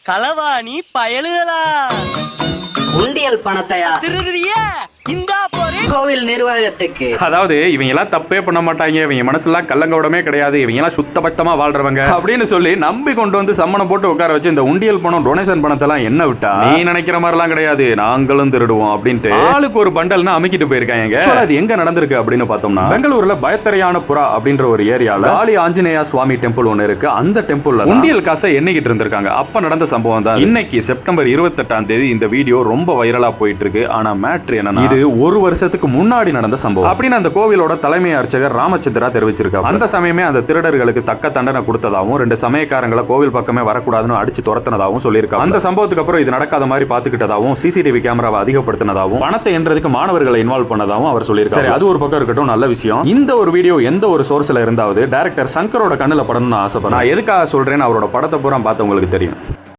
களவாணி பயலுகளா உண்டியல் பணத்தையா திருடுறியா? இந்தா போறே கோவில் நிர்வாகத்துக்கு. அதாவது இவங்க எல்லாம் தப்பே பண்ண மாட்டாங்க, இவங்க மனசுலாம் கள்ளங்கவடமே கிடையாது, இவங்க எல்லாம் சுத்தபத்தமா வாழ்றவங்க அப்படின்னு சொல்லி நம்பி கொண்டு வந்து சம்மணம் போட்டு உட்கார வச்சு இந்த உண்டியல் பணம் டொனேஷன் பணத்தை எல்லாம் என்ன விட்டா நீ நினைக்கிற மாதிரிலாம் கிடையாது, நாங்களும் திருடுவோம் அப்படின்ட்டு ஆளுக்கு ஒரு பண்டல்னு அமைக்கிட்டு போயிருக்காங்க. அது எங்க நடந்திருக்கு அப்படின்னு பார்த்தோம்னா பெங்களூர்ல பயத்தரையான புறா அப்படின்ற ஒரு ஏரியால காளி ஆஞ்சநேயா சுவாமி டெம்பிள் ஒன்னு இருக்கு. அந்த டெம்பிள்ல உண்டியல் காசை எண்ணிக்கிட்டு இருந்திருக்காங்க. அப்ப நடந்த சம்பவம் தான் இன்னைக்கு செப்டம்பர் 28ஆம் தேதி இந்த வீடியோ ரொம்ப வைரலா போயிட்டு இருக்கு. ஆனா மேட்ரு என்னன்னா இது ஒரு வருஷத்துக்கு முன்னாடி நடந்த சம்பவம் அப்படின்னு அந்த கோவிலோட தலைமை அர்ச்சகர் ராமச்சந்திரா தெரிவிச்சிருக்காரு. அந்த சமயமே அந்த திருடர்களுக்கு தக்க தண்டனை கொடுத்ததாகவும் 2 சமயக்காரங்களை கோவில் பக்கமே வரக்கூடாதுன்னு அடிச்சு துரத்தினதாகவும் சொல்லியிருக்காங்க. அந்த சம்பவத்துக்கு அப்புறம் இது நடக்காத மாதிரி பாத்துக்கிட்டதாகவும் சிசிடிவி கேமராவை அதிகப்படுத்தினதாகவும் பணத்தை என்றதுக்கு மாணவர்களை இன்வால்வ் பண்ணதாகவும் அவர் சொல்லியிருக்காரு. அது ஒரு பக்கம் இருக்கட்டும், நல்ல விஷயம். இந்த ஒரு வீடியோ எந்த ஒரு சோர்ஸ்ல இருந்தாவது டைரக்டர் சங்கரோட கண்ணுல படணும்னு ஆசைப்படுறேன். நான் எதுக்காக சொல்றேன்னு அவரோட படத்தை பூரா பார்த்து உங்களுக்கு தெரியும்.